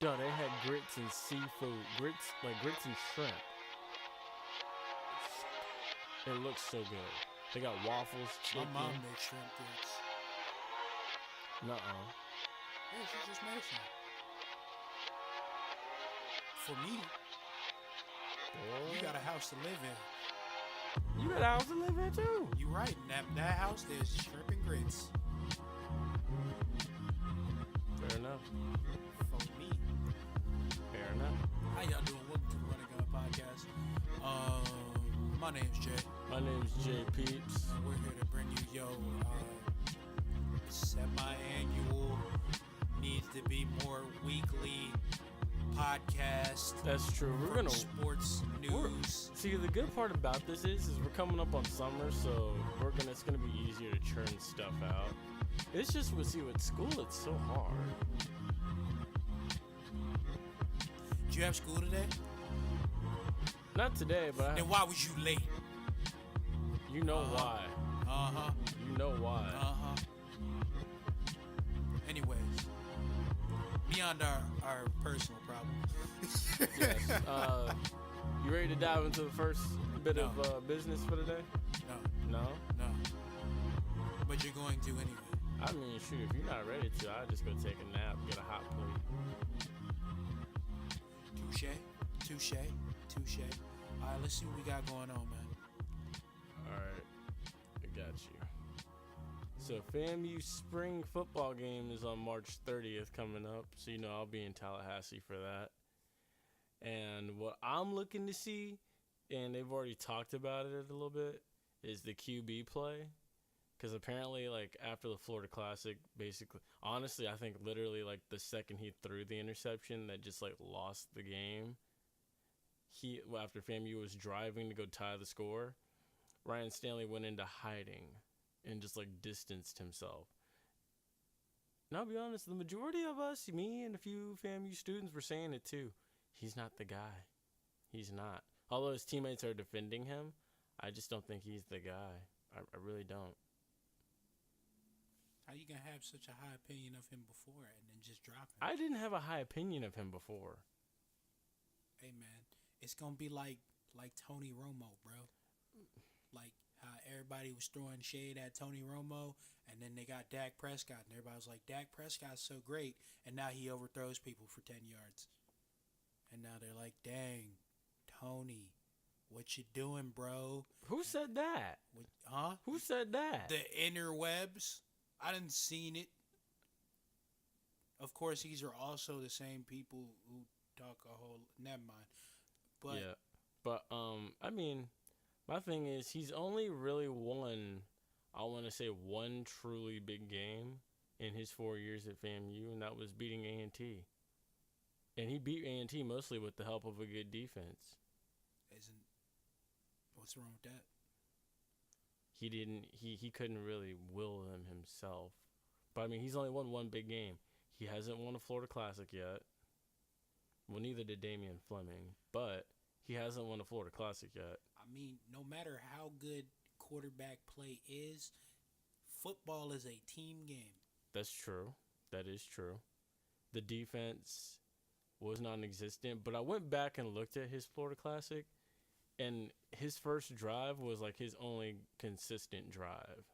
Duh, they had grits and seafood. Grits and shrimp. It looks so good. They got waffles, My chicken. mom makes shrimp grits. Nuh-uh. Yeah, she just made some. For me, you got a house to live in. You got a house to live in too. You right. In that house, there's shrimp and grits. Fair enough. For me. Fair enough. How y'all doing? Welcome to the Running Gun Podcast. My name's Jay. My name's Jay Peeps. And we're here to bring you semi-annual, needs to be more weekly podcast. That's true. We're gonna sports news. See, the good part about this is we're coming up on summer, so it's gonna be easier to churn stuff out. It's just with school, it's so hard. Did you have school today? Not today, but Then why was you late? you know why. You know why. Anyways, beyond our personal problems. Yes. You ready to dive into the first bit of business for today? No. No? But you're going to anyway. I mean, shoot, if you're not ready to, I'll just go take a nap, get a hot plate. Touche. Alright, let's see what we got going on, man. Alright, I got you. So FAMU spring football game is on March 30th coming up, so I'll be in Tallahassee for that. And what I'm looking to see, and they've already talked about it a little bit, is the QB play. Because apparently, after the Florida Classic, basically, honestly, I think literally, the second he threw the interception that just, lost the game, after FAMU was driving to go tie the score, Ryan Stanley went into hiding and just, distanced himself. And I'll be honest, the majority of us, me and a few FAMU students, were saying it too. He's not the guy. He's not. Although his teammates are defending him, I just don't think he's the guy. I really don't. How you gonna have such a high opinion of him before and then just drop him? I didn't have a high opinion of him before. Hey man, it's gonna be like Tony Romo, bro. Like how everybody was throwing shade at Tony Romo, and then they got Dak Prescott, and everybody was like, Dak Prescott's so great, and now he overthrows people for 10 yards. And now they're like, dang, Tony, what you doing, bro? Who said that? Who said that? The interwebs. I didn't seen it. Of course, these are also the same people who talk a whole. Never mind. But yeah, but I mean, my thing is he's only really won, I want to say, one truly big game in his 4 years at FAMU, and that was beating A&T. And he beat A&T mostly with the help of a good defense. What's wrong with that? He couldn't really will them himself. But I mean, he's only won one big game. He hasn't won a Florida Classic yet. Well, neither did Damian Fleming, but he hasn't won a Florida Classic yet. I mean, no matter how good quarterback play is, football is a team game. That's true. That is true. The defense was non-existent, but I went back and looked at his Florida Classic, and his first drive was his only consistent drive.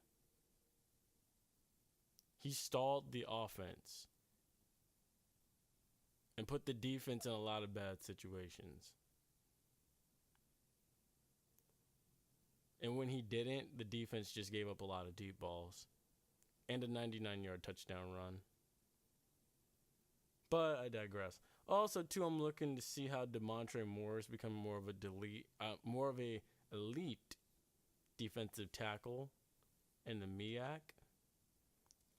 He stalled the offense and put the defense in a lot of bad situations. And when he didn't, the defense just gave up a lot of deep balls and a 99-yard touchdown run. But I digress. Also, too, I'm looking to see how Demontre Moore has become more of a elite defensive tackle in the MEAC.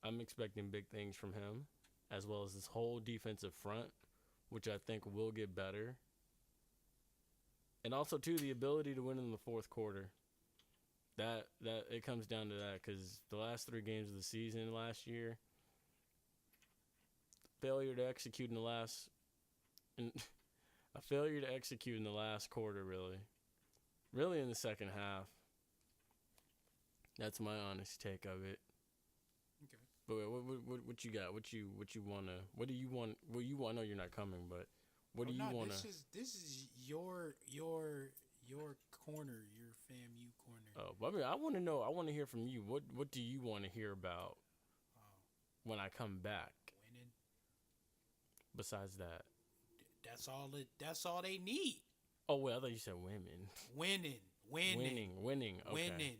I'm expecting big things from him, as well as this whole defensive front, which I think will get better. And also, too, the ability to win in the fourth quarter. That it comes down to that, because the last 3 games of the season last year, failure to execute in the last quarter, really in the second half. That's my honest take of it. Okay. But what you got? What you wanna? What do you want? Well, you want? I know you're not coming, but what do you wanna? This is your corner, your FAMU corner. Oh, but I mean, I want to know. I want to hear from you. What do you want to hear about when I come back? Winning. Besides that, That's all. That's all they need. oh well, I thought you said women. Winning. Winning. Okay. Winning.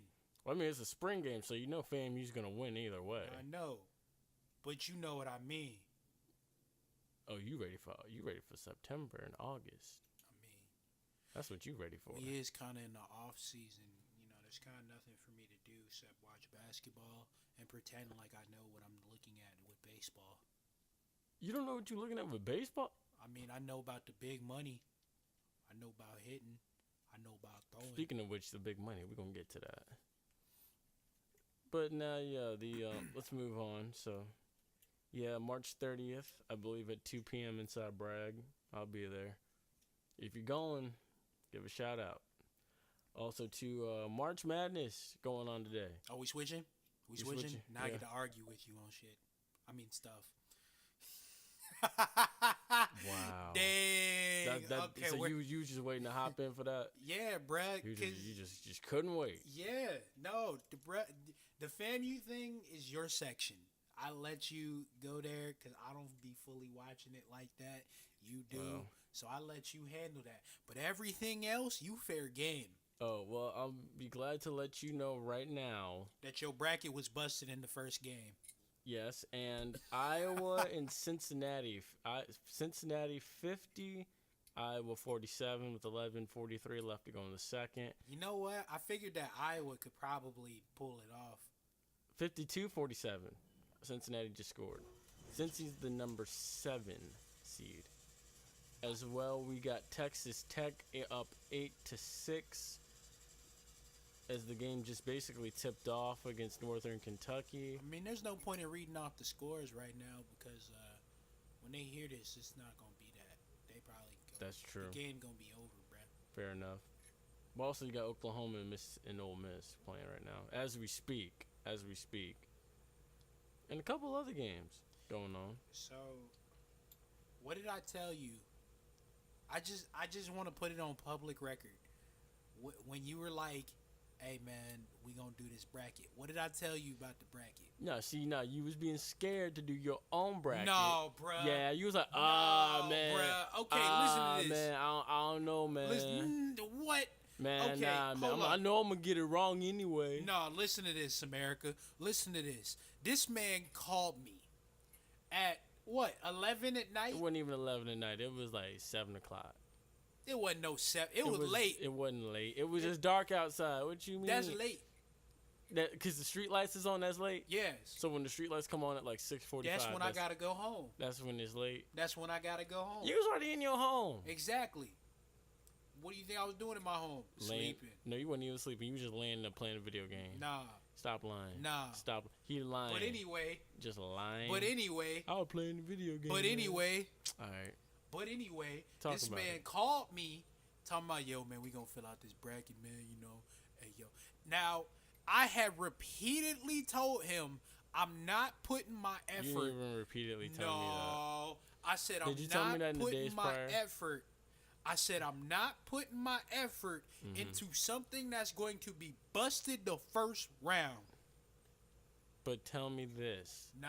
Well, I mean, it's a spring game, so you know FAMU's gonna win either way. I know, but you know what I mean. Oh, you ready for September and August? I mean, That's what you ready for. we is kind of in the off season. You know, there's kind of nothing for me to do except watch basketball and pretend like I know what I'm looking at with baseball. You don't know what you're looking at with baseball? I mean, I know about the big money. I know about hitting. I know about throwing. Speaking of which, the big money, we're gonna get to that. But now, yeah, let's move on. So, yeah, March 30th, I believe at 2 p.m. inside Bragg. I'll be there. If you're going, give a shout out. Also to March Madness going on today. Oh, we switching? We You switching? switching? Now I Yeah. get to argue with you on shit. I mean stuff. Wow. Dang. Okay. So you just waiting to hop in for that? Yeah, bruh. You 'cause- just couldn't wait. Yeah, no, the FAMU thing is your section. I let you go there because I don't be fully watching it like that. You do, Wow. so I let you handle that. But everything else, you fair game. Oh, well, I'll be glad to let you know right now. That your bracket was busted in the first game. Yes, and Iowa and Cincinnati. Cincinnati 50, Iowa 47 with 11:43 left to go in the second. You know what? I figured that Iowa could probably pull it off. 52-47. Cincinnati just scored. Cincy's the number 7 seed. As well, we got Texas Tech up 8-6 as the game just basically tipped off against Northern Kentucky. I mean, there's no point in reading off the scores right now because when they hear this, it's not gonna be that. They probably That's true. The game gonna be over, bruh. Fair enough. But also, you got Oklahoma and Ole Miss playing right now as we speak. And a couple other games going on. So, what did I tell you? I just want to put it on public record. When you were like, "Hey man, we gonna do this bracket," what did I tell you about the bracket? No, see, now you was being scared to do your own bracket. No, bruh. Yeah, you was like, No, man. bruh. Okay, listen to this. Man, I don't know, man. Listen, what? Man, Okay, nah, man. hold I up. know I'm gonna get it wrong anyway. No, listen to this, America. Listen to this. This man called me at what 11 at night. It wasn't even 11 at night. It was like 7 o'clock. It wasn't no 7. It was late. It wasn't late. It was just dark outside. What you mean? That's late. Because the street lights is on. That's late. Yes. So when the street lights come on at like 6:45, That's when I gotta go home. That's when it's late. That's when I gotta go home. You was already in your home. Exactly. What do you think I was doing in my home? Sleeping. No, you wasn't even sleeping. You was just laying there playing a video game. Nah. Stop lying. Nah. Stop. He lying. But anyway. Just lying. But anyway. I was playing the video game. But man. anyway. All right. But anyway. Talk this about man it. called me, talking about, yo, man, we gonna fill out this bracket, man. You know, hey, yo. Now, I had repeatedly told him I'm not putting my effort. You didn't even repeatedly tell me that. No, I said Did you I'm tell me not that in the putting days my prior? effort. I said I'm not putting my effort Mm-hmm. into something that's going to be busted the first round. But tell me this. Nah,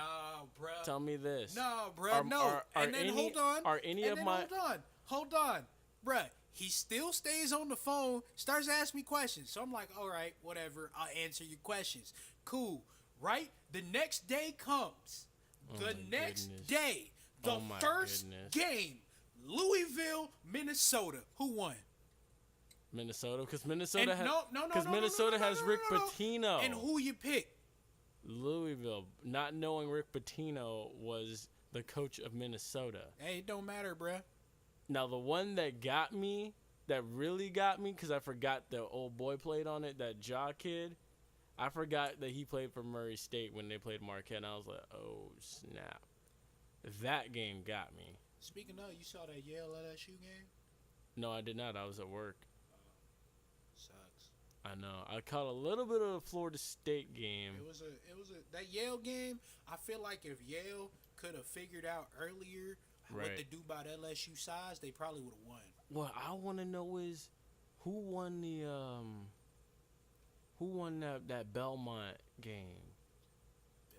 bruh. Tell me this. No, bruh. No. And then hold on. Are any and of then my? Hold on, bruh. He still stays on the phone, starts asking me questions. So I'm like, all right, whatever. I'll answer your questions. Cool. Right? The next day comes. The my next goodness. day. The Oh my first goodness. game. Louisville, Minnesota. Who won? Minnesota, because And Minnesota has no, Minnesota has Rick Pitino. And who you pick? Louisville, not knowing Rick Pitino was the coach of Minnesota. Hey, it don't matter, bruh. Now the one that got me, that really got me, because I forgot the old boy played on it, that Jaw kid. I forgot that he played for Murray State when they played Marquette, and I was like, oh snap, that game got me. Speaking of, you saw that Yale LSU game? No, I did not. I was at work. Sucks. I know. I caught a little bit of the Florida State game. That Yale game. I feel like if Yale could have figured out earlier what to do about LSU size, they probably would have won. What I want to know is who won that Belmont game?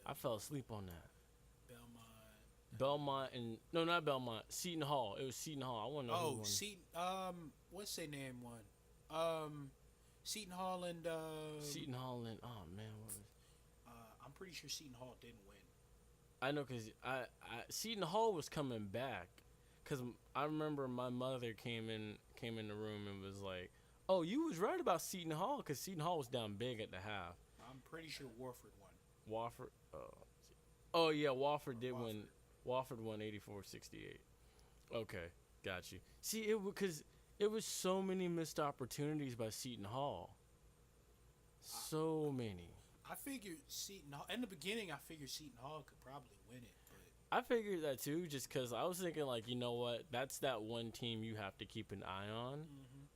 I fell asleep on that. Belmont and no, not Belmont. Seton Hall. It was Seton Hall. I want to know who won. Seton. What's their name won? Seton Hall and. Seton Hall and oh man, what was? I'm pretty sure Seton Hall didn't win. I know because Seton Hall was coming back, because I remember my mother came in the room and was like, "Oh, you was right about Seton Hall, because Seton Hall was down big at the half." I'm pretty sure Wofford won. Wofford. Oh yeah, Wofford did win. Wofford won 84-68. Okay, got you. See, because it was so many missed opportunities by Seton Hall. So many. I figured Seton Hall. In the beginning, I figured Seton Hall could probably win it. But I figured that too, just because I was thinking, like, you know what? That's that one team you have to keep an eye on,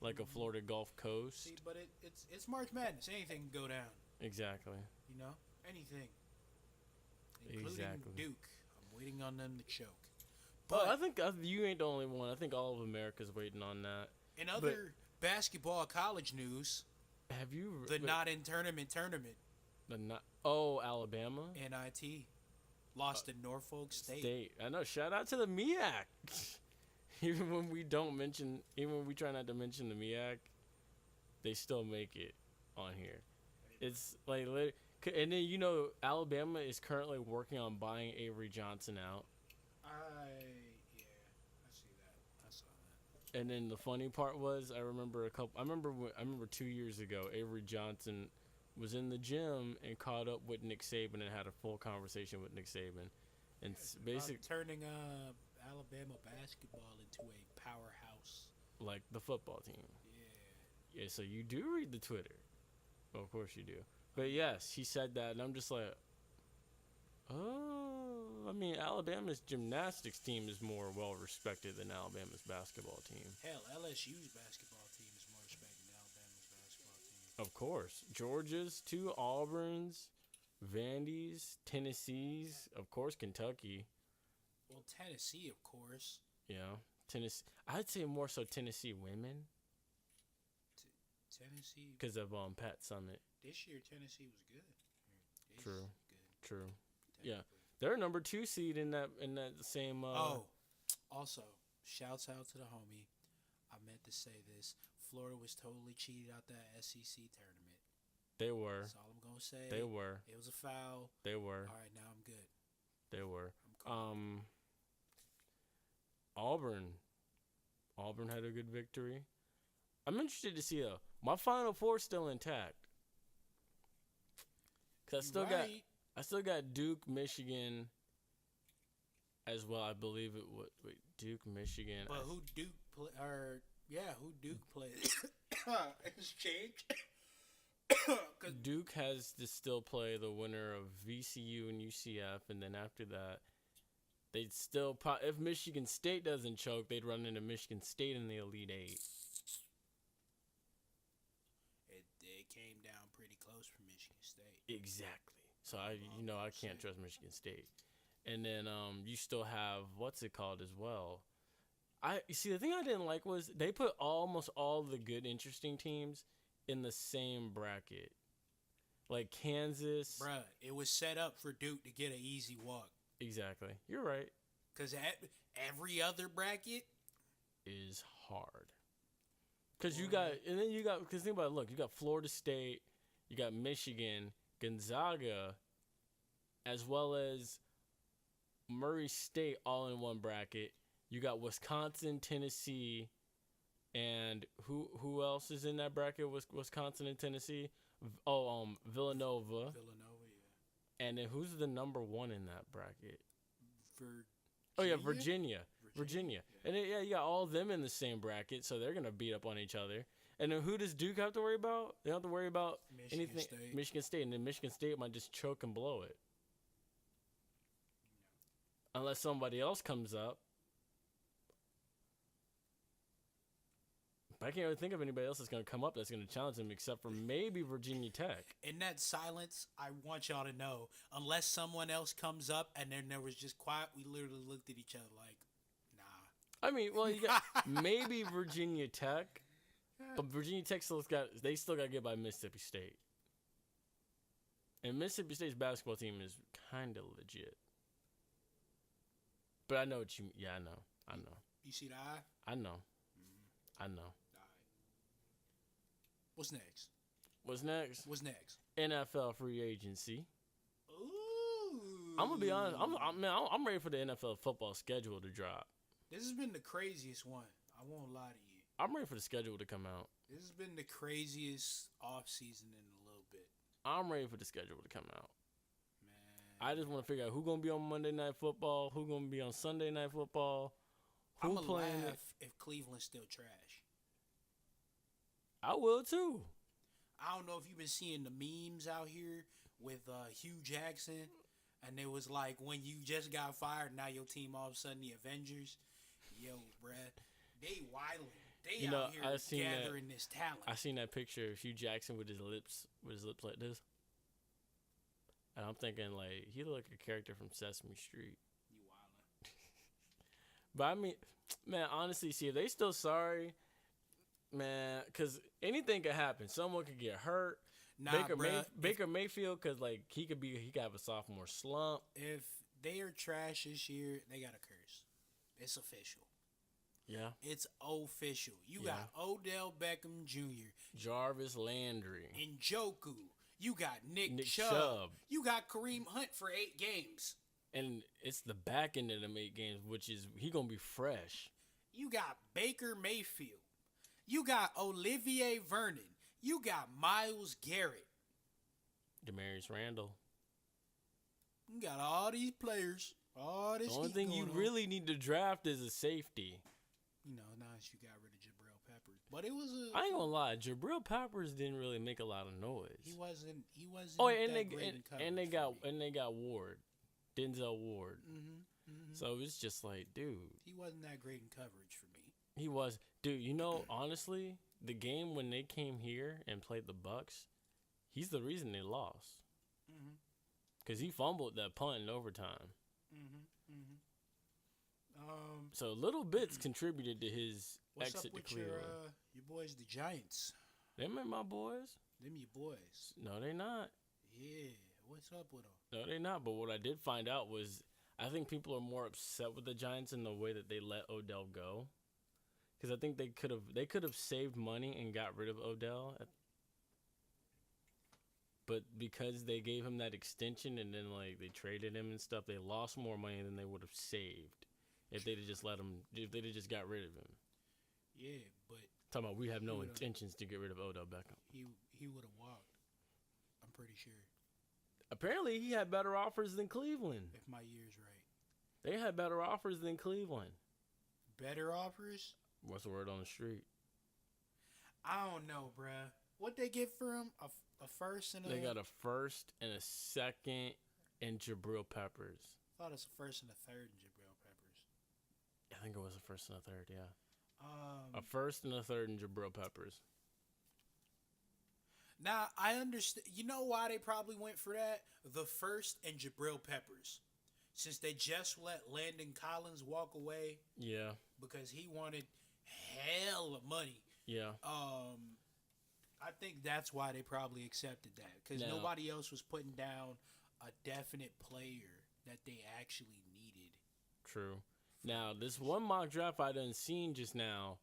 like a Florida Gulf Coast. See, but it's March Madness. Anything can go down. Exactly. You know? Anything. Including Duke. I'm waiting on them to choke. But I think you ain't the only one. I think all of America's waiting on that. In other basketball college news, have you not in tournament? Alabama NIT lost to Norfolk State. I know. Shout out to the MEAC. Even when we try not to mention the MEAC, they still make it on here. It's like, and then Alabama is currently working on buying Avery Johnson out. I see that. I saw that. And then the funny part was, I remember 2 years ago, Avery Johnson was in the gym and caught up with Nick Saban and had a full conversation with Nick Saban, and basically turning Alabama basketball into a powerhouse, like the football team. Yeah. So you do read the Twitter. Well, of course you do. But yes, he said that, and I'm just like, oh, I mean, Alabama's gymnastics team is more well respected than Alabama's basketball team. Hell, LSU's basketball team is more respected than Alabama's basketball team. Of course, Georgia's too, Auburn's, Vandy's, Tennessee's, of course, Kentucky. Well, Tennessee, of course. Yeah, Tennessee. I'd say more so Tennessee women. Tennessee, because of Pat Summitt. This year, Tennessee was good. True. Yeah, they're a number 2 seed in that same. Also, shouts out to the homie. I meant to say this. Florida was totally cheated out that SEC tournament. They were. That's all I'm gonna say. They were. It was a foul. They were. All right, now I'm good. They were. I'm Auburn had a good victory. I'm interested to see though. My Final Four still intact. Cause I still got Duke, Michigan, as well. I believe it would. Wait, Duke, Michigan. But who Duke played? It's changed. Duke has to still play the winner of VCU and UCF, and then after that, they'd still if Michigan State doesn't choke, they'd run into Michigan State in the Elite Eight. It came down pretty close for Michigan State. Exactly. So I can't trust Michigan State. And then you still have what's it called as well. You see, the thing I didn't like was they put almost all the good, interesting teams in the same bracket. Like Kansas. Bruh, it was set up for Duke to get an easy walk. Exactly. You're right. Because every other bracket is hard. Because because think about it, look, you got Florida State, you got Michigan, Gonzaga, as well as Murray State all in one bracket. You got Wisconsin, Tennessee, and who else is in that bracket? Wisconsin and Tennessee. Villanova. Villanova, yeah. And then who's the number 1 in that bracket? Virginia. Virginia. Yeah. And then, you got all of them in the same bracket, so they're gonna beat up on each other. And then who does Duke have to worry about? They don't have to worry about anything. State. Michigan State, and then Michigan State might just choke and blow it, unless somebody else comes up. I can't really think of anybody else that's going to come up that's going to challenge him except for maybe Virginia Tech. In that silence, I want y'all to know, unless someone else comes up and then there was just quiet, we literally looked at each other like, nah. I mean, well, you got maybe Virginia Tech, but Virginia Tech still got to get by Mississippi State. And Mississippi State's basketball team is kind of legit. But I know what you. Yeah, I know. You see the eye? I know. I know. All right. What's next? What's next? NFL free agency. Ooh. I'm gonna be honest. I'm ready for the NFL football schedule to drop. This has been the craziest one. I won't lie to you. I'm ready for the schedule to come out. This has been the craziest off season in a little bit. I'm ready for the schedule to come out. Man. I just want to figure out who's gonna be on Monday Night Football, who's gonna be on Sunday Night Football. I'm gonna laugh if Cleveland's still trash. I will too. I don't know if you've been seeing the memes out here with Hugh Jackson, and it was like when you just got fired, now your team all of a sudden the Avengers. Yo, bruh, they wildin'. They out here gathering this talent. I seen that picture of Hugh Jackson with his lips like this, and I'm thinking like he look like a character from Sesame Street. You wildin'. But I mean, man, honestly, see if they still sorry, man, because anything could happen. Someone could get hurt. Nah, Baker Mayfield, because like he could have a sophomore slump. If they are trash this year, they got a curse. It's official. Yeah, it's official. You got Odell Beckham Jr., Jarvis Landry, Njoku. You got Nick Chubb. You got Kareem Hunt for 8 games. And it's the back end of them 8 games, which is he gonna be fresh. You got Baker Mayfield. You got Olivier Vernon. You got Myles Garrett. Demarius Randall. You got all these players. All this. The only thing you really need to draft is a safety. You know, nice you got rid of Jabril Peppers, but it was a. I ain't gonna lie, Jabril Peppers didn't really make a lot of noise. He wasn't. Oh, and they got Ward, Denzel Ward. So it's just like, dude, he wasn't that great in coverage for me. He was, dude. You know, honestly, the game when they came here and played the Bucks, he's the reason they lost. Because he fumbled that punt in overtime. So little bits contributed to his exit to Cleveland. What's up with your boys, the Giants? Them ain't my boys. Them your boys. No, they not. Yeah, what's up with them? No, they not. But what I did find out was I think people are more upset with the Giants in the way that they let Odell go. Because I think they could have saved money and got rid of Odell. But because they gave him that extension and then like they traded him and stuff, they lost more money than they would have saved if they'd have just let him. If they'd have just got rid of him. Yeah, but talking about we have no intentions to get rid of Odell Beckham. He would have walked. I'm pretty sure. Apparently, he had better offers than Cleveland. If my year's right. They had better offers than Cleveland. Better offers? What's the word on the street? I don't know, bruh. What'd they get for him? A first and a... They got a first and a second and Jabril Peppers. I thought it was a first and a third in Jabril Peppers. I think it was a first and a third, yeah. A first and a third in Jabril Peppers. Now, I understand. You know why they probably went for that? The first and Jabril Peppers. Since they just let Landon Collins walk away. Yeah. Because he wanted hell of money. Yeah. I think that's why they probably accepted that. Because nobody else was putting down a definite player that they actually needed. True. Now, this one mock draft I done seen just now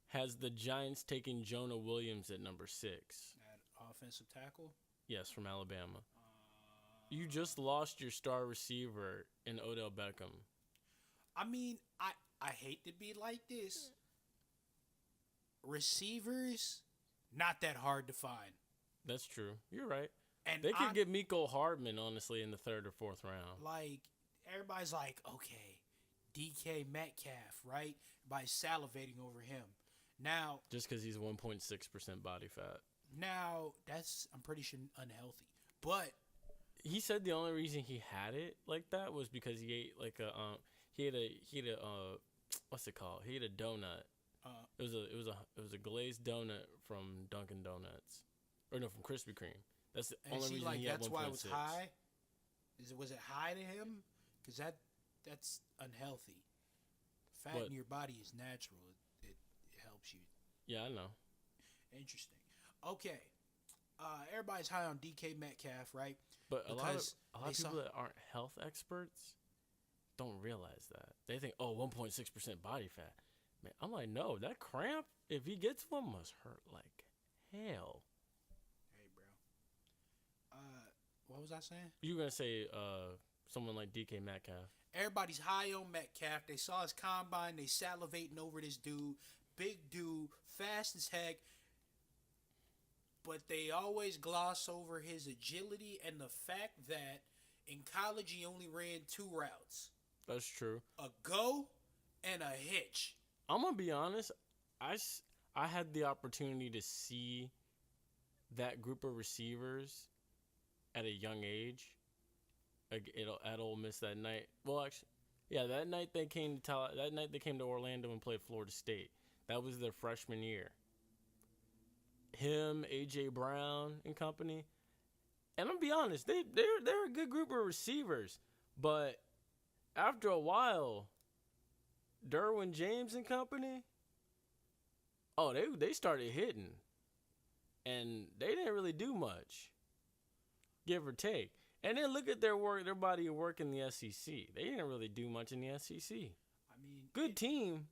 has the Giants taking Jonah Williams at number 6. At offensive tackle? Yes, from Alabama. You just lost your star receiver in Odell Beckham. I mean, I hate to be like this. Receivers, not that hard to find. That's true. You're right. And they could get Mecole Hardman, honestly, in the 3rd or 4th round. Like, everybody's like, okay, DK Metcalf, right? By salivating over him. Now, just because he's 1.6% body fat. Now, that's, I'm pretty sure, unhealthy. But he said the only reason he had it like that was because he ate like a what's it called? He ate a donut It was a glazed donut from Dunkin' Donuts, or no, from Krispy Kreme. That's the And only see, reason like he had that's 1.6. why it was high. Was it high to him? Because that's unhealthy. Fat What? in your body is natural. It helps you. Yeah, I know. Interesting. Okay. Everybody's high on DK Metcalf, right? But a lot of Because they saw- people that aren't health experts don't realize that. They think, oh, 1.6% body fat. Man, I'm like, no, that cramp, if he gets one, must hurt like hell. Hey, bro. What was I saying? You gonna say someone like DK Metcalf? Everybody's high on Metcalf. They saw his combine. They salivating over this dude. Big dude, fast as heck. But they always gloss over his agility and the fact that in college he only ran 2 routes. That's true. A go and a hitch. I'm gonna be honest. I had the opportunity to see that group of receivers at a young age. At Ole Miss that night. Well, actually, yeah, that night they came to Orlando and played Florida State. That was their freshman year. Him, AJ Brown, and company. And I'm gonna be honest, they're a good group of receivers, but after a while, Derwin James and company, oh, they started hitting, and they didn't really do much, give or take. And then look at their body of work in the SEC. They didn't really do much in the SEC. I mean, Good team,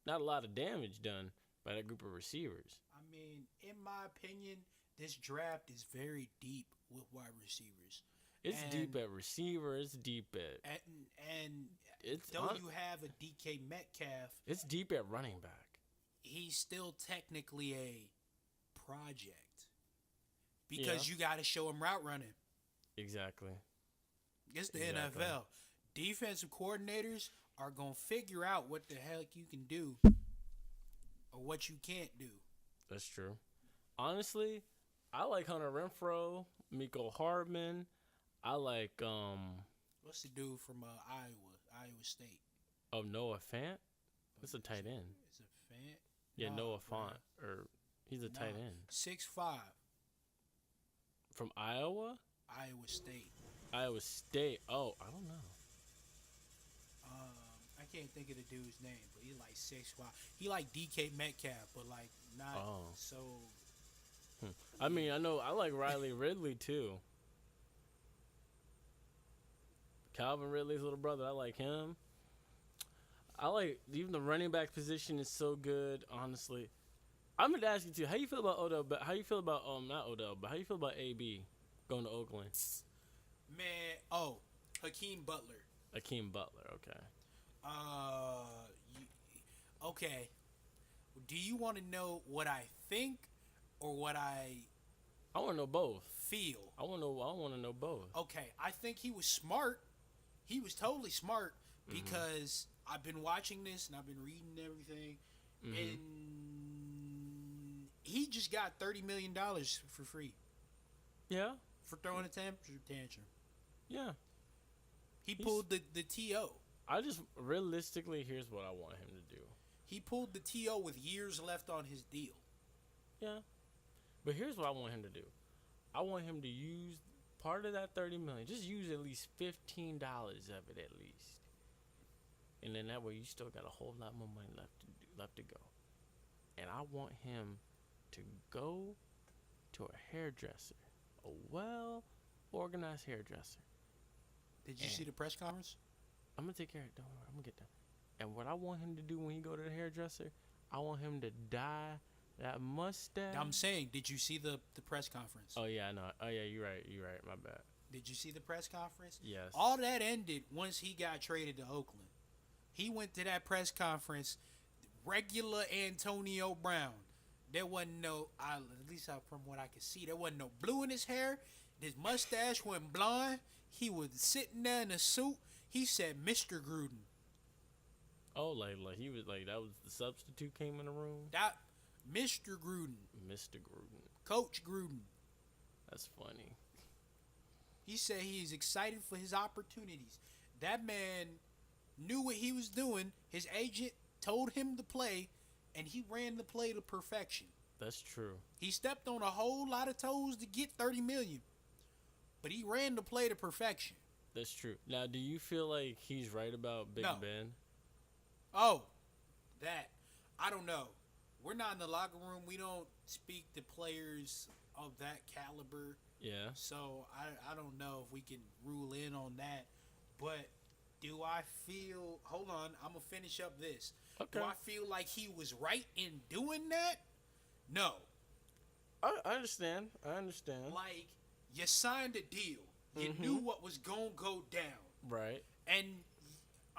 not a lot of damage done by that group of receivers. I mean, in my opinion, this draft is very deep with wide receivers. It's deep at receiver. It's deep at And though you have a DK Metcalf, it's deep at running back. he's still technically a project because you got to show him route running. Exactly. It's the Exactly. NFL. Defensive coordinators are going to figure out what the heck you can do or what you can't do. That's true. Honestly, I like Hunter Renfrow, Miko Hardman. I like What's the dude from Iowa State? Noah Fant. That's a tight end. Is it Fant? Yeah, Nah, Noah bro. Fant, or he's a tight end 6'5", from Iowa. Iowa State. Iowa State. Oh, I don't know. I can't think of the dude's name, but he's like 6'5". He like DK Metcalf, but like not Oh. so. I mean, I know I like Riley Ridley too. Calvin Ridley's little brother. I like him. I like even the running back position is so good. Honestly, I'm gonna ask you too. How you feel about Odell? How you feel about not Odell, but how you feel about AB going to Oakland? Man, Hakeem Butler. Akeem Butler. Okay. Okay. Do you want to know what I think or what I I want to know both. feel? I want to know both. Okay, I think he was smart. He was totally smart because I've been watching this and I've been reading everything, and he just got $30 million for free Yeah. for throwing a tantrum. Yeah. He pulled the TO. I just realistically, here's what I want him to do. He pulled the TO with years left on his deal. Yeah. But here's what I want him to do. I want him to use part of that $30 million. Just use at least $15 of it at least. And then that way you still got a whole lot more money left to go. And I want him to go to a hairdresser. A well-organized hairdresser. Did you see the press conference? I'm going to take care of it. Don't worry. I'm going to get that. And what I want him to do when he go to the hairdresser, I want him to dye that mustache. I'm saying, did you see the press conference? Oh, yeah, I know. Oh, yeah, you're right. You're right. My bad. Did you see the press conference? Yes. All that ended once he got traded to Oakland. He went to that press conference, regular Antonio Brown. There wasn't no, at least from what I could see, there wasn't no blue in his hair. His mustache went blonde. He was sitting there in a suit. He said, Mr. Gruden. Oh, like he was like that was the substitute came in the room. That Mr. Gruden. Mr. Gruden. Coach Gruden. That's funny. He said he is excited for his opportunities. That man knew what he was doing. His agent told him to play, and he ran the play to perfection. That's true. He stepped on a whole lot of toes to get 30 million, but he ran the play to perfection. That's true. Now, do you feel like he's right about Big No. Ben? Oh, that I don't know. We're not in the locker room. We don't speak to players of that caliber. Yeah. So I don't know if we can rule in on that. But do I feel? Hold on, I'm gonna finish up this. Okay. Do I feel like he was right in doing that? No. I understand. I understand. Like you signed a deal. You knew what was gonna go down. Right. And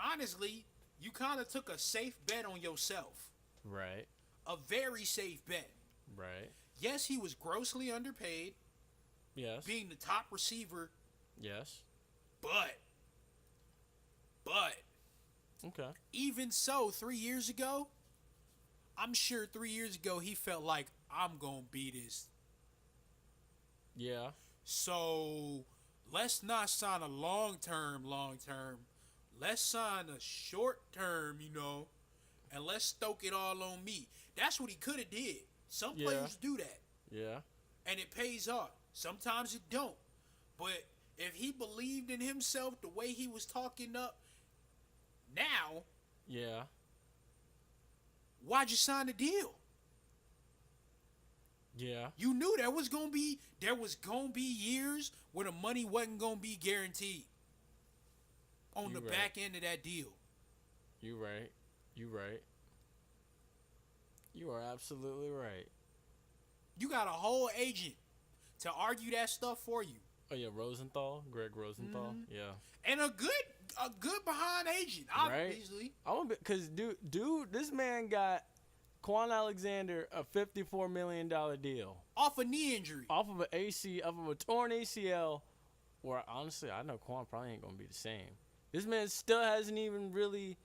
honestly, you kind of took a safe bet on yourself. Right. A very safe bet. Right. Yes, he was grossly underpaid, Yes. being the top receiver, Yes. but Okay. even so, 3 years ago, I'm sure 3 years ago he felt like I'm gonna be this. Yeah. So let's not sign a long term. Let's sign a short term, and let's stoke it all on me. That's what he could have did. Some Yeah. players do that, Yeah. and it pays off. Sometimes it don't. But if he believed in himself the way he was talking up now, Yeah. why'd you sign the deal? Yeah. You knew there was gonna be years where the money wasn't gonna be guaranteed on You the right. back end of that deal. You right. You right. You are absolutely right. You got a whole agent to argue that stuff for you, Oh yeah, Rosenthal, Greg Rosenthal. Mm-hmm. Yeah. and a good behind agent, Right. obviously. I want because dude, this man got Quan Alexander a $54 million deal Off a knee injury. off of a torn ACL. Where honestly, I know Quan probably ain't gonna be the same. This man still hasn't even really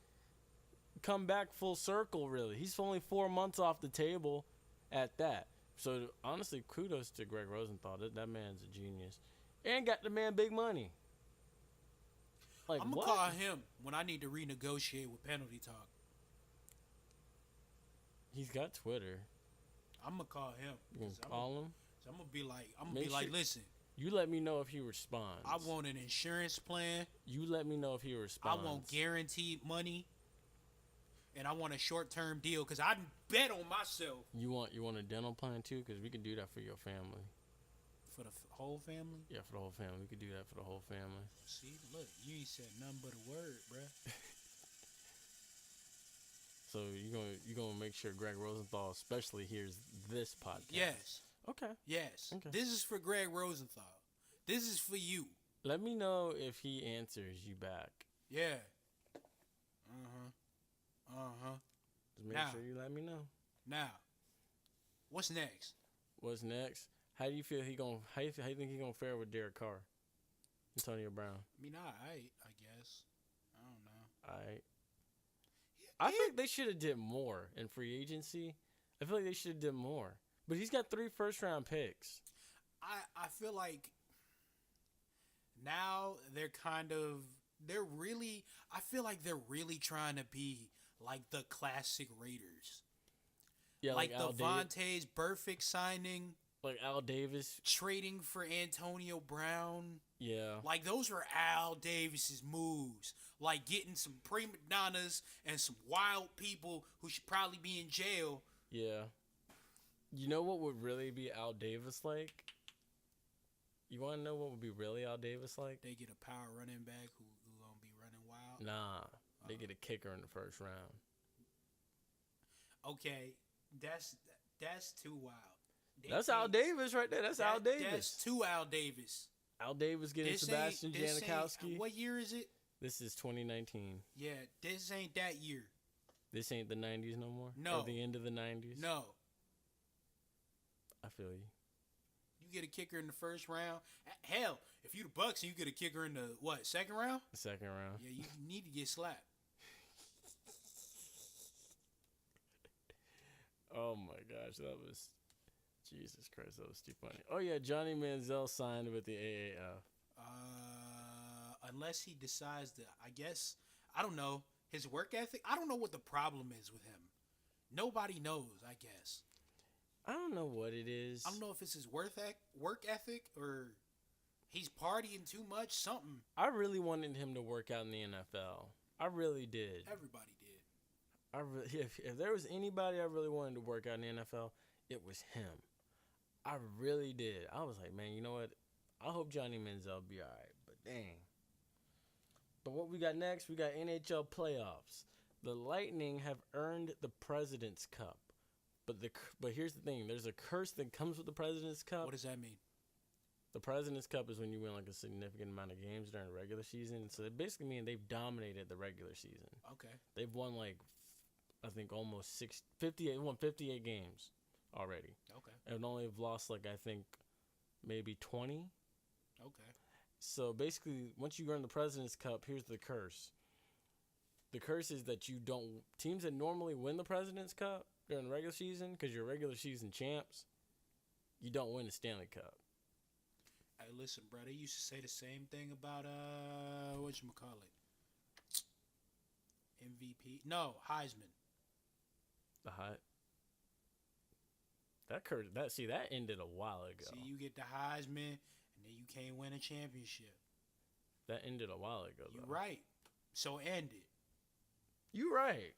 come back full circle. Really, he's only 4 months off the table at that. So honestly, kudos to Greg Rosenthal. That man's a genius, and got the man big money. Like I'm gonna what? call him when I need to renegotiate with penalty talk. He's got Twitter. I'm gonna call him. You gonna 'Cause call him? I'm gonna be like, Make sure- listen, You let me know if he responds. I want an insurance plan. You let me know if he I responds. want guaranteed money, and I want a short-term deal because I bet on myself You want a dental plan too? Because we can do that for your family. for the whole family. Yeah, for the whole family. We could do that for the whole family. See, look, you ain't said nothing but a word, bruh. So you gonna make sure Greg Rosenthal especially hears this podcast. Yes, Okay. yes. Okay. This is for Greg Rosenthal. This is for you. Let me know if he answers you back. Yeah. Just make Now. sure you let me know. Now, what's next? What's next? How do you feel how you think he gonna fare with Derek Carr? Antonio Brown. I mean, I guess. I don't know. Alright. I think they should have did more in free agency. I feel like they should have did more. But he's got 3 first-round picks. I feel like now I feel like they're really trying to be like the classic Raiders. Yeah, Like Al the Vontaze Burfict signing, like Al Davis. trading for Antonio Brown. Yeah. Like those were Al Davis's moves. Like getting some prima donnas and some wild people who should probably be in jail. Yeah. You know what would really be Al Davis like? You want to know what would be really Al Davis like? They get a power running back who gonna be running wild. Nah. They get a kicker in the first round. Okay, that's too wild. They That's Al can't- Davis right there. That's Al Davis. That's too Al Davis. Al Davis getting Sebastian Janikowski. What year is it? This is 2019. Yeah, this ain't that year. This ain't the 90s no more? No. Or the end of the 90s? No. I feel you. You get a kicker in the first round. Hell, if you the Bucks and you get a kicker in the second round? The second round. Yeah, you need to get slapped. Oh my gosh, that was Jesus Christ, that was too funny. Oh yeah, Johnny Manziel signed with the AAF. Unless he decides to, I guess, I don't know, his work ethic. I don't know what the problem is with him. Nobody knows, I guess. I don't know what it is. I don't know if it's his work ethic or he's partying too much, something. I really wanted him to work out in the NFL. I really did. Everybody did. If there was anybody I really wanted to work out in the NFL, it was him. I really did. I was like, man, you know what? I hope Johnny Manziel be all right. But dang. But what we got next, we got NHL playoffs. The Lightning have earned the President's Cup. But here's the thing. There's a curse that comes with the President's Cup. What does that mean? The President's Cup is when you win like a significant amount of games during the regular season. So it basically means they've dominated the regular season. Okay. They've won like, I think almost 58 games already. Okay. And only have lost like, I think maybe 20. Okay. So basically, once you earn the President's Cup, here's the curse. The curse is that teams that normally win the President's Cup during the regular season, because you're regular season champs, you don't win the Stanley Cup. Hey, listen, bro. They used to say the same thing about whatchamacallit? MVP? No, Heisman. The hot. That ended a while ago. See, you get the Heisman, and then you can't win a championship. That ended a while ago, though. You're right. So end it. You right.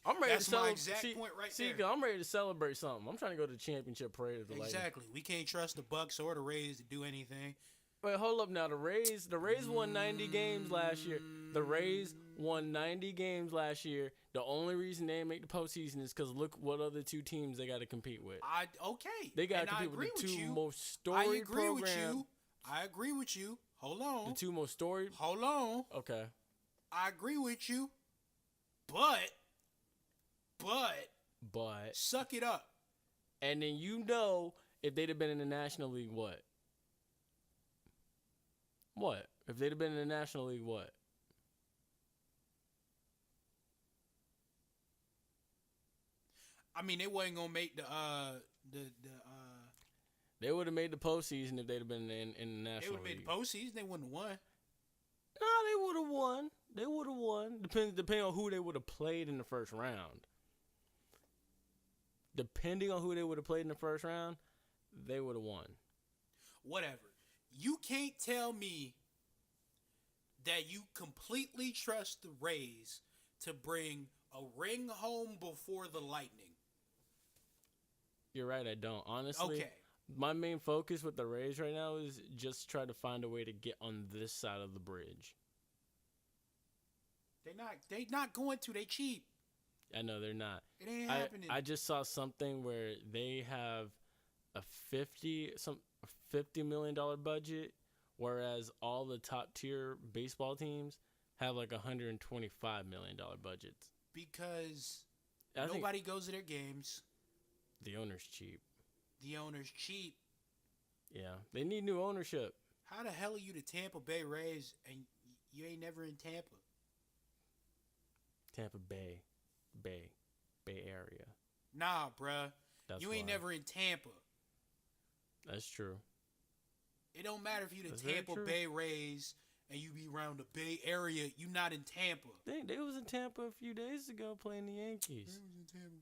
I'm ready That's to my exact point right there. See, I'm ready to celebrate something. I'm trying to go to the championship parade of the Lightning. Exactly. We can't trust the Bucks or the Rays to do anything. Wait, hold up now. The Rays won 90 games last year. The Rays won 90 games last year. The only reason they didn't make the postseason is because look what other two teams they got to compete with. They got to compete with the two most storied programs. I agree with you. Hold on. The two most storied. Hold on. Okay. I agree with you. But suck it up. And then if they'd have been in the National League, what? What? If they'd have been in the National League, what? I mean, they wasn't gonna make They would have made the postseason if they'd have been in the National League. They would have made the postseason. They wouldn't have won. No, they would have won. They would have won. Depending on who they would have played in the first round. Depending on who they would have played in the first round, they would have won. Whatever. You can't tell me that you completely trust the Rays to bring a ring home before the Lightning. You're right, I don't. Honestly, okay. My main focus with the Rays right now is just try to find a way to get on this side of the bridge. They not going to. They cheap. I know they're not. It ain't happening. I just saw something where they have a $50 million budget, whereas all the top tier baseball teams have like $125 million budgets. Because nobody goes to their games. The owner's cheap. The owner's cheap. Yeah, they need new ownership. How the hell are you the Tampa Bay Rays and you ain't never in Tampa? Tampa Bay Area. Nah, bruh. You ain't why. never in Tampa. That's true. It don't matter if you the That's Tampa Bay Rays and you be around the Bay Area. You not in Tampa. They was in Tampa a few days ago playing the Yankees. They was in Tampa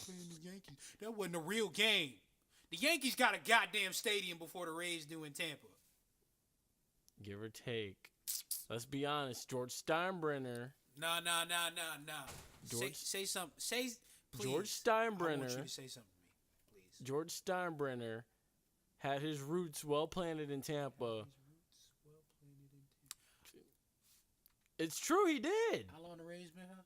playing the Yankees. That wasn't a real game. The Yankees got a goddamn stadium before the Rays do in Tampa. Give or take. Let's be honest. George Steinbrenner. Nah. Say something. Please. George Steinbrenner. I want you to say something to me, please. George Steinbrenner had his roots well planted in Tampa. It's true, he did. How long the Rays been, huh?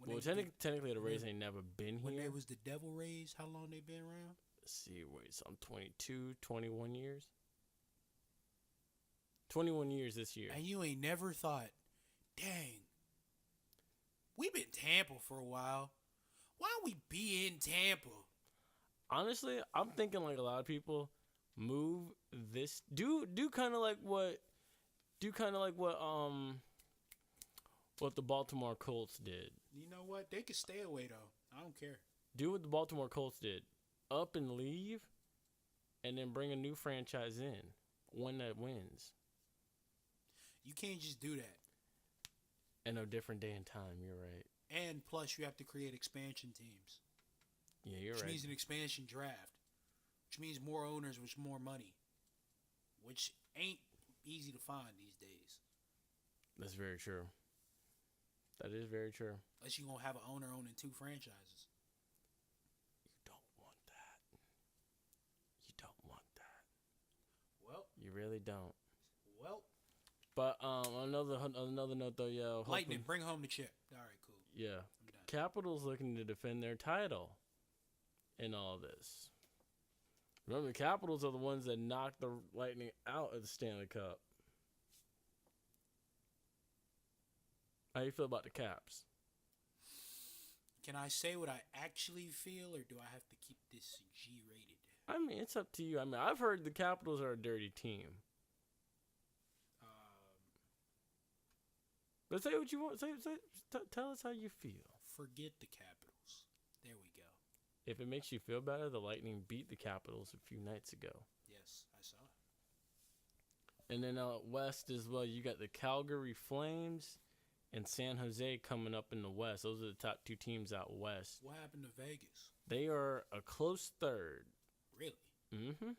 Well, technically the Rays ain't never been when here. When they was the Devil Rays, how long they been around? Let's see, so I'm 22, 21 years. 21 years this year. And you ain't never thought, dang, we been Tampa for a while. Why we be in Tampa? Honestly, I'm thinking like a lot of people move this do kind of like what the Baltimore Colts did. You know what? They could stay away though. I don't care. Do what the Baltimore Colts did. Up and leave and then bring a new franchise in. One that wins. You can't just do that. And a different day and time, you're right. And plus, you have to create expansion teams. Yeah, you're Which right. means an expansion draft. Which means more owners, which more money. Which ain't easy to find these days. That's very true. That is very true. Unless you're going to have an owner owning 2 franchises. You don't want that. You don't want that. Well. You really don't. Well. But another note though, yo. Lightning, bring home the chip. All right, cool. Yeah. I'm done. Capitals looking to defend their title in all this. Remember, the Capitals are the ones that knocked the Lightning out of the Stanley Cup. How you feel about the Caps? Can I say what I actually feel, or do I have to keep this G-rated? I mean, it's up to you. I mean, I've heard the Capitals are a dirty team. But say what you want. Tell us how you feel. Forget the Capitals. There we go. If it makes you feel better, the Lightning beat the Capitals a few nights ago. Yes, I saw it. And then out west as well, you got the Calgary Flames and San Jose coming up in the west. Those are the top 2 teams out west. What happened to Vegas? They are a close third. Really? Mm-hmm.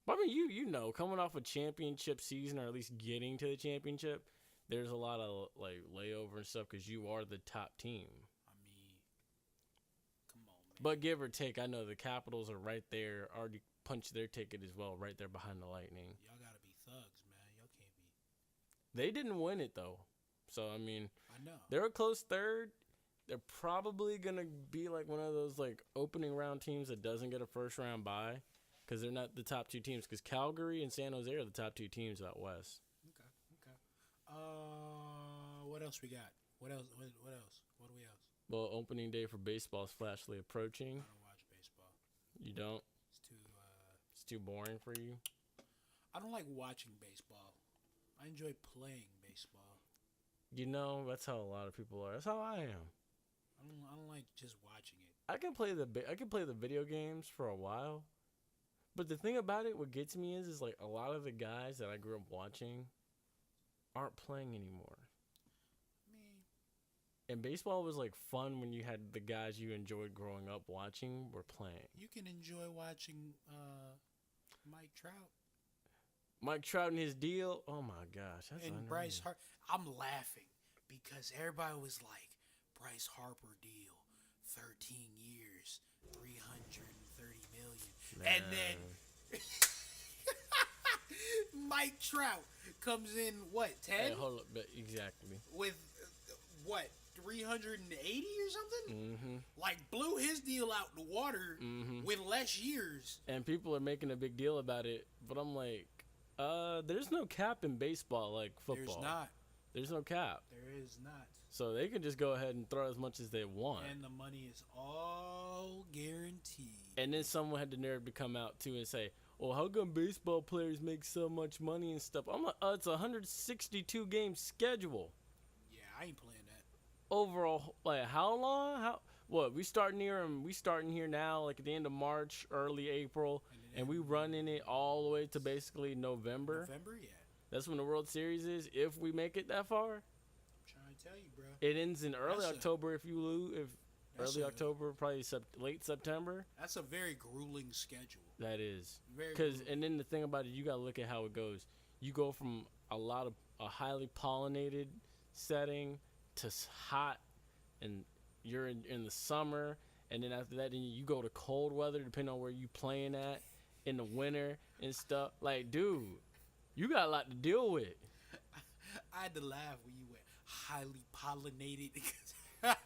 But I mean, you know, coming off a championship season, or at least getting to the championship, there's a lot of like layover and stuff because you are the top team. I mean, come on, man. But give or take, I know the Capitals are right there, already punched their ticket as well, right there behind the Lightning. Y'all gotta be thugs, man. Y'all can't be. They didn't win it though, so I mean, I know. they're a close third. They're probably gonna be like one of those like opening round teams that doesn't get a first round bye, because they're not the top 2 teams. Because Calgary and San Jose are the top 2 teams out west. Okay. What else we got? What else? What else? What do we else? Well, opening day for baseball is fastly I approaching. don't watch baseball. You don't? It's too. It's too boring for you? I don't like watching baseball. I enjoy playing baseball. You know, that's how a lot of people are. That's how I am. I don't like just watching it. I can play the video games for a while, but the thing about it, what gets me is like a lot of the guys that I grew up watching aren't playing anymore. And baseball was like fun when you had the guys you enjoyed growing up watching were playing. You can enjoy watching Mike Trout. Mike Trout and his deal. Oh my gosh, that's and unreal. Bryce Harper. I'm laughing because everybody was like, Bryce Harper deal, 13 years, 330 million. Man. And then Mike Trout comes in, what, 10? Hey, hold up, but exactly. With, what, 380 or something? Mm-hmm. Like, blew his deal out the water with less years. And people are making a big deal about it, but I'm like, there's no cap in baseball like football. There's not. There's no cap. There is not. So they can just go ahead and throw as much as they want. And the money is all guaranteed. And then someone had the nerve to come out too and say, well, how come baseball players make so much money and stuff? I'm like, it's a 162 game schedule. Yeah, I ain't playing that. Overall, like how long? What, we starting here now, like at the end of March, early April, and we running it all the way to basically November. November, yeah. That's when the World Series is, if we make it that far. I'm trying to tell you, bro. It ends in early October if you lose. October, probably late September. That's a very grueling schedule. That is. Very And then the thing about it, you got to look at how it goes. You go from a highly pollinated setting to hot, and you're in the summer, and then after that, then you go to cold weather, depending on where you playing at, in the winter and stuff. Like, dude, you got a lot to deal with. I had to laugh when you went highly pollinated because I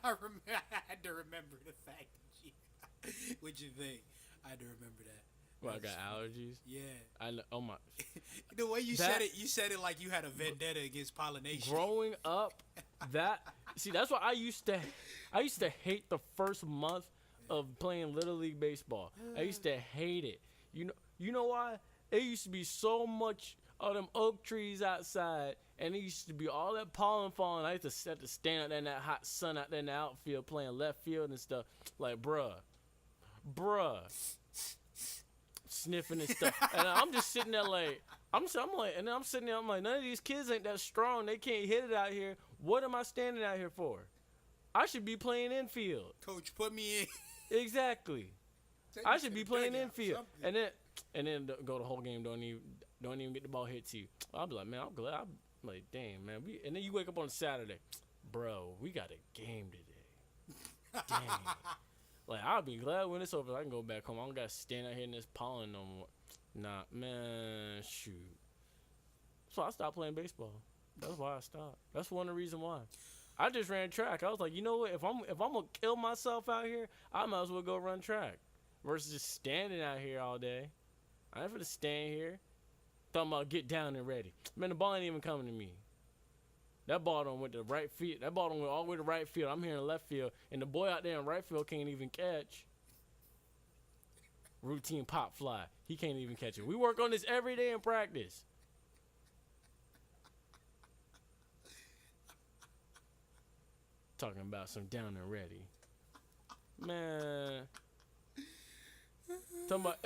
had to remember the fact that you, what you think. I had to remember that. Well, I got allergies. Yeah. I know. Oh my. The way you said it like you had a vendetta against pollination. Growing up, that's why I used to hate the first month of playing Little League baseball. I used to hate it. You know why? It used to be so much of them oak trees outside, and it used to be all that pollen falling. I used to have to stand out there in that hot sun out there in the outfield playing left field and stuff. Like, bruh, sniffing and stuff. And I'm just sitting there like, I'm sitting there, I'm like, none of these kids ain't that strong. They can't hit it out here. What am I standing out here for? I should be playing infield. Coach, put me in. Exactly. I should be playing infield, and then go the whole game. Don't even get the ball hit to you. I'll be like, man, I'm glad. I'm like, damn, man. And then you wake up on Saturday, bro. We got a game today. Dang. Like, I'll be glad when it's over. I can go back home. I don't gotta stand out here in this pollen no more. Nah, man, shoot. So I stopped playing baseball. That's why I stopped. That's one of the reasons why. I just ran track. I was like, you know what? If I'm gonna kill myself out here, I might as well go run track versus just standing out here all day. I ain't finna stand here talking about get down and ready. Man, the ball ain't even coming to me. That ball done went to right field. That ball done went all the way to right field. I'm here in left field, and the boy out there in right field can't even catch. Routine pop fly. He can't even catch it. We work on this every day in practice. Talking about some down and ready. Man. Talking about,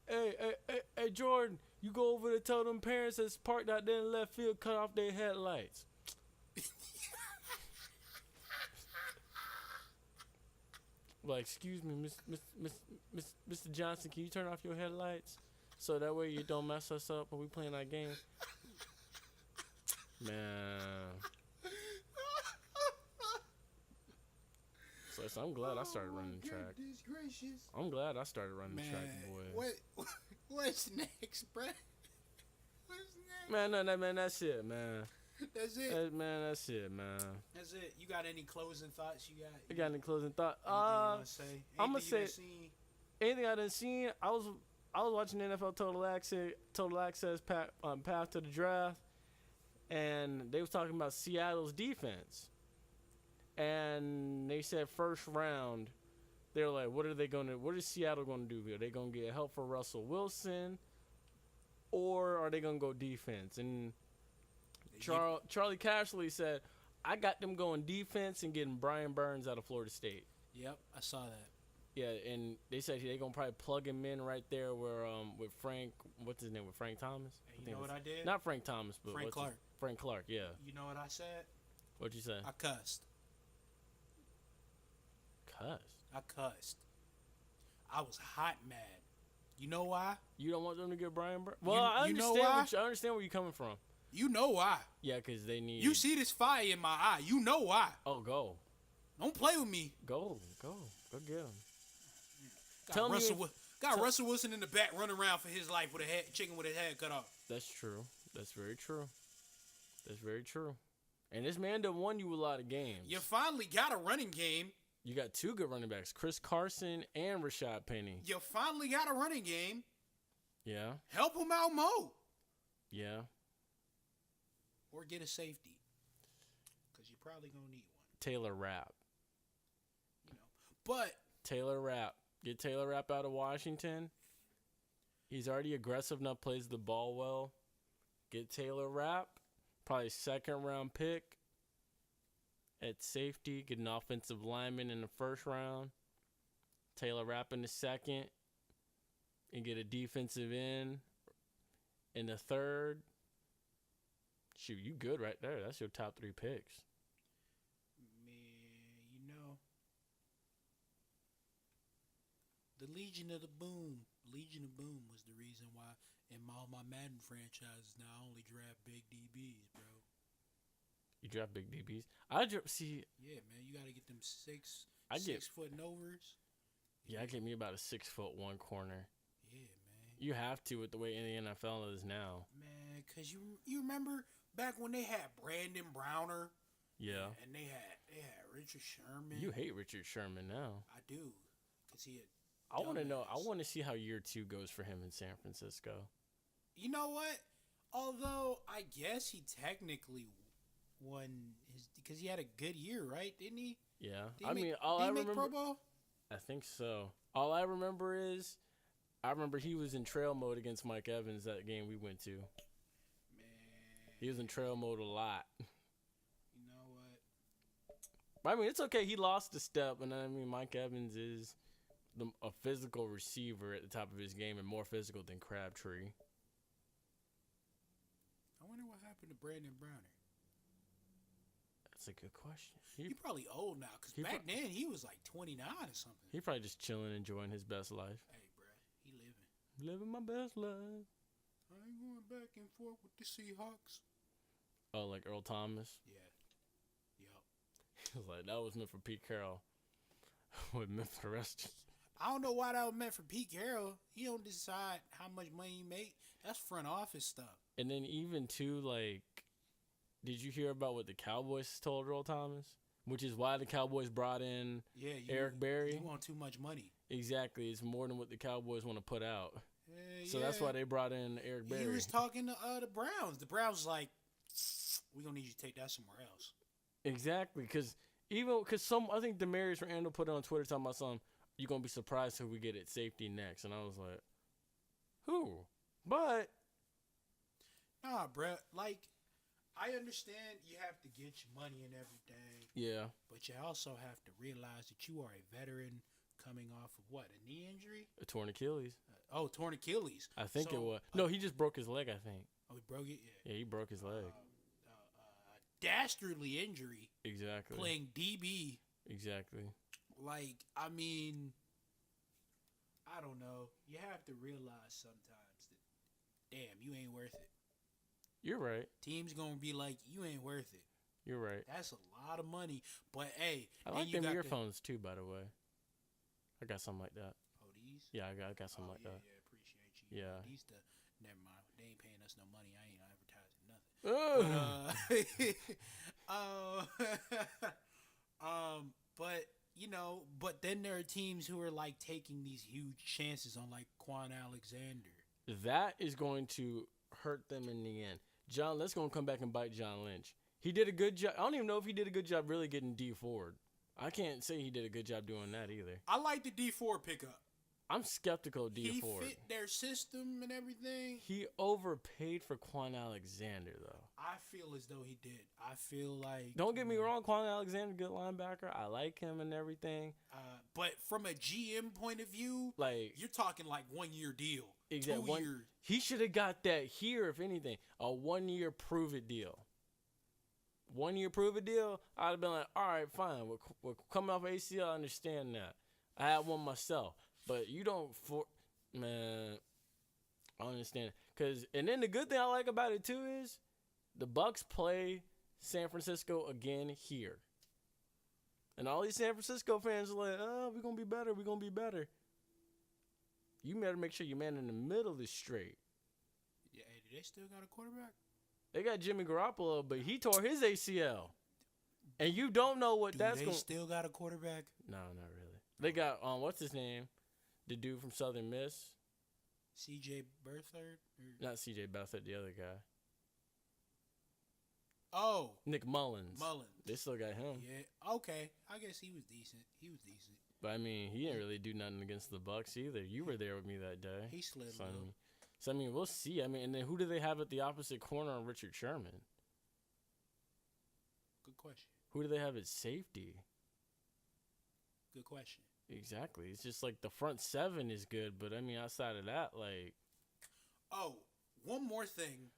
hey, Jordan, you go over to tell them parents that's parked out there in left field cut off their headlights. Like, excuse me, Mr. Johnson, can you turn off your headlights so that way you don't mess us up when we playing our game? Man. So I'm glad I started running track. Gracious. I'm glad I started running track, boy. What's next, bruh? What's next? Man, that's it, man. That's it. That's it, man. That's it. You got any closing thoughts? You got any closing thought? I'm gonna say anything I done seen. I was watching NFL Total Access Path to the Draft, and they was talking about Seattle's defense. And they said first round, they're like, what is Seattle gonna do here? Are they gonna get help for Russell Wilson, or are they gonna go defense? And Charlie Casserly said, I got them going defense and getting Brian Burns out of Florida State. Yep, I saw that. Yeah, and they said they're gonna probably plug him in right there where with Frank, what's his name, with Frank Thomas? Hey, you know what I did? Not Frank Thomas, but Frank Clark. Frank Clark, yeah. You know what I said? What'd you say? I cussed. I cussed. I was hot mad. You know why? You don't want them to get Brian Burns? Well, I understand where you're coming from. You know why? Yeah, because they need... You see this fire in my eye. You know why. Oh, go. Don't play with me. Go get him. Got Russell Wilson in the back running around for his life with a chicken with his head cut off. That's true. That's very true. And this man done won you a lot of games. You finally got a running game. You got two good running backs, Chris Carson and Rashad Penny. You finally got a running game. Yeah. Help him out more. Yeah. Or get a safety. Because you're probably going to need one. Taylor Rapp. But. Taylor Rapp. Get Taylor Rapp out of Washington. He's already aggressive enough, plays the ball well. Get Taylor Rapp. Probably second round pick. At safety, get an offensive lineman in the first round. Taylor Rapp in the second. And get a defensive end in the third. Shoot, you good right there. That's your top 3 picks. Man, the Legion of Boom was the reason why in all my Madden franchises now I only draft big DBs, bro. You draft big DBs? See. Yeah, man, you gotta get them 6 foot and overs. Yeah, I get me about a 6'1" corner. Yeah, man. You have to with the way the NFL is now. Man, cause you remember back when they had Brandon Browner. Yeah. And they had Richard Sherman. You hate Richard Sherman now. I do, cause he had. I want to know. I want to see how year 2 goes for him in San Francisco. You know what? Although I guess he technically won because he had a good year, right? Didn't he? Yeah. Did he make Pro Bowl? I think so. All I remember is, he was in trail mode against Mike Evans that game we went to. Man. He was in trail mode a lot. You know what? But I mean, it's okay. He lost a step, and I mean, Mike Evans is a physical receiver at the top of his game and more physical than Crabtree. I wonder what happened to Brandon Browner. That's a good question. He probably old now, because he back then he was like 29 or something. He probably just chilling, enjoying his best life. Hey, bro, he living. Living my best life. I ain't going back and forth with the Seahawks. Oh, like Earl Thomas? Yeah. Yup. He was like, that was meant for Pete Carroll. With Memphis Arrested. I don't know why that was meant for Pete Carroll. He don't decide how much money he make. That's front office stuff. And then even too, like, did you hear about what the Cowboys told Earl Thomas? Which is why the Cowboys brought in Eric Berry. You want too much money. Exactly. It's more than what the Cowboys want to put out. So yeah. That's why they brought in Eric Berry. He was talking to the Browns. The Browns was like, we're going to need you to take that somewhere else. Exactly. Because I think Demarius Randall put it on Twitter talking about something, you're going to be surprised who we get at safety next. And I was like, who? But. Nah, bruh. Like, I understand you have to get your money and everything. Yeah. But you also have to realize that you are a veteran coming off of what? A knee injury? A torn Achilles. Torn Achilles. I think it was. No, he just broke his leg, I think. Oh, he broke it? Yeah, he broke his leg. Dastardly injury. Exactly. Playing DB. Exactly. Like, I mean, I don't know. You have to realize sometimes that, damn, you ain't worth it. You're right. Team's going to be like, you ain't worth it. You're right. That's a lot of money. But, hey. I like them earphones, too, by the way. I got something like that. Oh, these? Yeah, I got something like that. Yeah, appreciate you. Yeah. These never mind. They ain't paying us no money. I ain't advertising nothing. But but then there are teams who are like taking these huge chances on like Quan Alexander. That is going to hurt them in the end. That's going to come back and bite John Lynch. He did a good job. I don't even know if he did a good job really getting D Ford. I can't say he did a good job doing that either. I like the D4 pickup. I'm skeptical of D Ford. He fit their system and everything. He overpaid for Quan Alexander, though. I feel as though he did. I feel like... Don't get me wrong, Quan Alexander, good linebacker. I like him and everything. But from a GM point of view, like you're talking like 1 year deal. Exactly. 2 years. He should have got that here, if anything. A 1 year prove it deal. 1 year prove it deal, I'd have been like, all right, fine. We're coming off ACL, I understand that. I had one myself. But you don't, man, I don't understand it. And then the good thing I like about it, too, is the Bucs play San Francisco again here. And all these San Francisco fans are like, oh, we're going to be better. We're going to be better. You better make sure your man in the middle is straight. Yeah, do they still got a quarterback? They got Jimmy Garoppolo, but he tore his ACL. And you don't know what that's going to... They still got a quarterback? No, not really. They got, what's his name? The dude from Southern Miss. C.J. Beathard? Not C.J. Beathard, the other guy. Oh. Nick Mullins. Mullins. They still got him. Yeah, okay. I guess he was decent. But, I mean, he didn't really do nothing against the Bucs either. You were there with me that day. He slid so, I mean, we'll see. I mean, and then who do they have at the opposite corner on Richard Sherman? Good question. Who do they have at safety? Good question. Exactly. It's just like the front seven is good, but I mean, outside of that, like... Oh, one more thing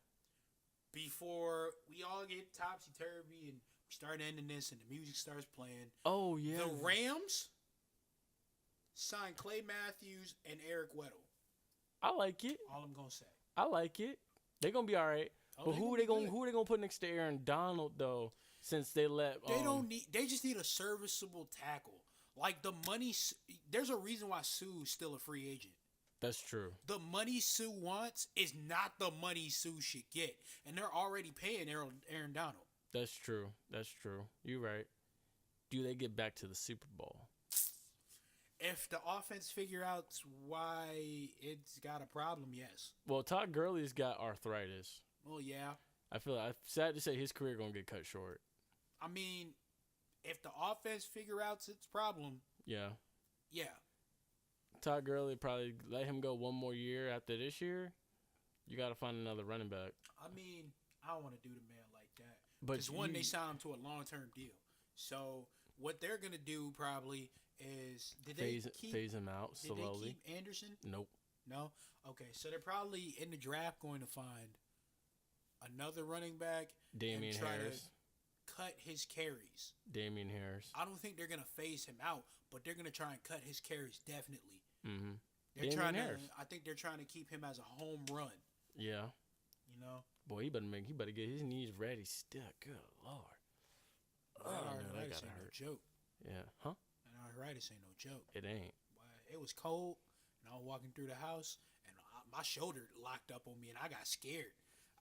before we all get topsy-turvy and we start ending this and the music starts playing. Oh, yeah. The Rams signed Clay Matthews and Eric Weddle. I like it. All I'm going to say. I like it. They're going to be all right. Oh, but who are they going to put next to Aaron Donald, though, since they let... They just need a serviceable tackle. Like, the money... There's a reason why Sue's still a free agent. That's true. The money Sue wants is not the money Sue should get. And they're already paying Aaron Donald. That's true. You're right. Do they get back to the Super Bowl? If the offense figure out why it's got a problem, yes. Well, Todd Gurley's got arthritis. Well, yeah. I'm sad to say his career going to get cut short. I mean, if the offense figure out its problem. Yeah. Yeah. Todd Gurley probably let him go one more year after this year. You got to find another running back. I mean, I don't want to do the man like that. Because they signed him to a long-term deal. So what they're going to do probably is phase him out slowly. Did they keep Anderson? Nope. No? Okay, so they're probably in the draft going to find another running back. Damian Harris. cut his carries. Damian Harris. I don't think they're gonna phase him out, but they're gonna try and cut his carries definitely. Mm-hmm. They're Damian trying Harris. to. I think they're trying to keep him as a home run. Yeah. You know. Boy, he better get his knees ready still. Good Lord. That no, that arthritis gotta ain't no hurt. joke. Yeah. Huh? That arthritis ain't no joke. It ain't. But it was cold, and I was walking through the house, and my shoulder locked up on me, and I got scared.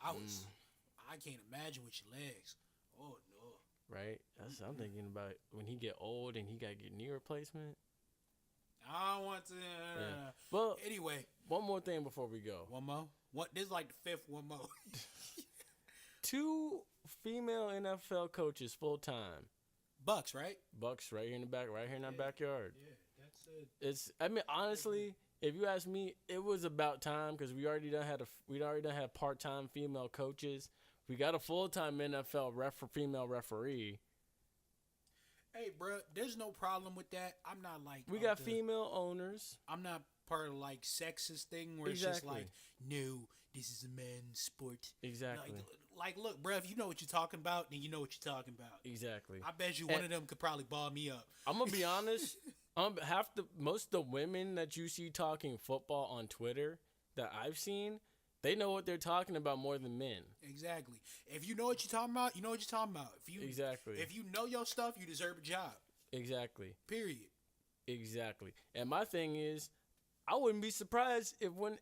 I can't imagine with your legs. Oh no. Right? That's I'm thinking about when he get old and he got to get knee replacement. I don't want to. Yeah. Well, anyway, one more thing before we go. one more. What? This is like the fifth one more. 2 female NFL coaches full time. Bucks, right? Bucks right here in the back, right here in our backyard. Yeah, that's it. It's. I mean, honestly, if you ask me, it was about time because we already done had part-time female coaches. We got a full-time NFL female referee. Hey, bro, there's no problem with that. I'm not like We got female owners. I'm not part of like sexist thing where it's just like, no, this is a men's sport. Exactly. Like, look, bro, if you know what you're talking about, then you know what you're talking about. Exactly. I bet you one of them could probably ball me up. I'm gonna be honest. Most of the women that you see talking football on Twitter that I've seen, they know what they're talking about more than men. Exactly. If you know what you're talking about, you know what you're talking about. If you know your stuff, you deserve a job. Exactly. Period. Exactly. And my thing is, I wouldn't be surprised if when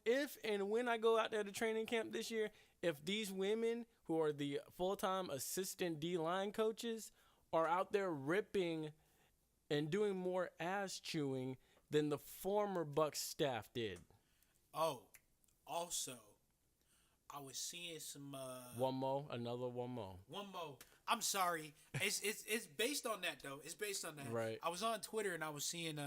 I go out there to training camp this year, if these women who are the full-time assistant D-line coaches are out there ripping and doing more ass chewing than the former Bucs staff did. Oh, also, I was seeing some Another one more. I'm sorry. It's based on that though. It's based on that. Right. I was on Twitter and I was seeing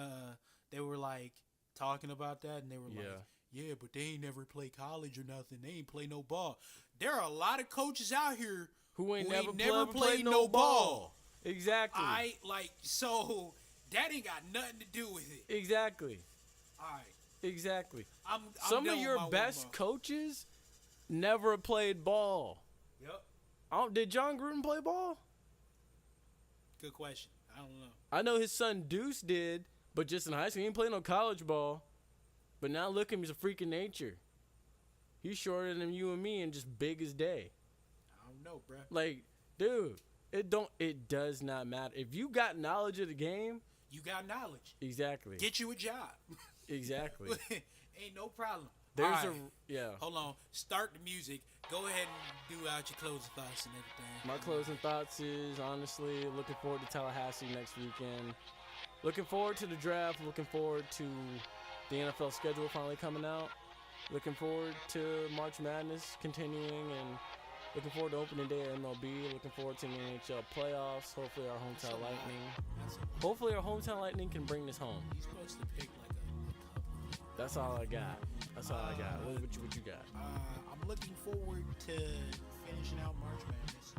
they were like talking about that and they were like, yeah, but they ain't never play college or nothing. They ain't play no ball. There are a lot of coaches out here who ain't never played no ball. Exactly. So that ain't got nothing to do with it. Exactly. All right. Exactly. I'm Some of your best coaches never played ball. Yep. Did John Gruden play ball? Good question. I don't know. I know his son Deuce did, but just in high school. He didn't play no college ball. But now look at him. He's a freak of nature. He's shorter than you and me and just big as day. I don't know, bro. Like, dude, it does not matter. If you got knowledge of the game. You got knowledge. Exactly. Get you a job. Exactly. Ain't no problem. Hold on. Start the music. Go ahead and do out your closing thoughts and everything. My closing thoughts is, honestly, looking forward to Tallahassee next weekend. Looking forward to the draft. Looking forward to the NFL schedule finally coming out. Looking forward to March Madness continuing, and looking forward to opening day of MLB. Looking forward to the NHL playoffs. Hopefully our hometown Lightning can bring this home. You're supposed to pick like a couple. That's all I got. What you got? I'm looking forward to finishing out March Madness.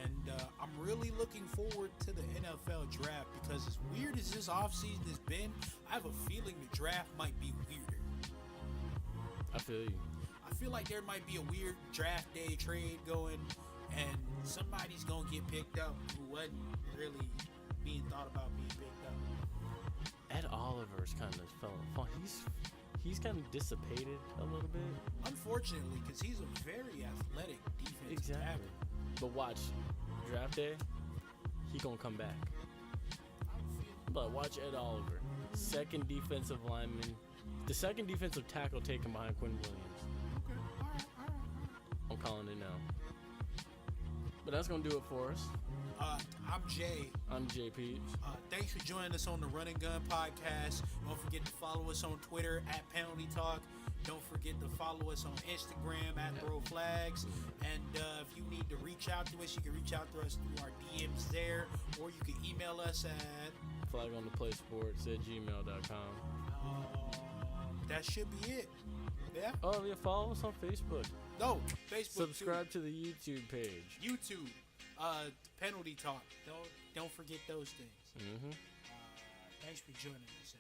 And I'm really looking forward to the NFL draft because as weird as this offseason has been, I have a feeling the draft might be weirder. I feel you. I feel like there might be a weird draft day trade going and somebody's going to get picked up who wasn't really being thought about being picked up. Ed Oliver's kind of fell off. He's kind of dissipated a little bit. Unfortunately, because he's a very athletic defensive tackle. But watch, draft day, he gonna come back. But watch Ed Oliver, second defensive lineman, the second defensive tackle taken behind Quinn Williams. Okay, all right. I'm calling it now. But that's gonna do it for us. I'm Jay. I'm JP. Thanks for joining us on the Run and Gun podcast. Don't forget to follow us on Twitter at Penalty Talk. Don't forget to follow us on Instagram at Throw Flags. And if you need to reach out to us, you can reach out to us through our DMs there, or you can email us at flagontheplaysports@gmail.com. That should be it. Yeah. Oh yeah, follow us on Facebook. No, Facebook. Subscribe to the YouTube page. YouTube. Penalty Talk. Don't forget those things. Mm-hmm. Thanks for joining us.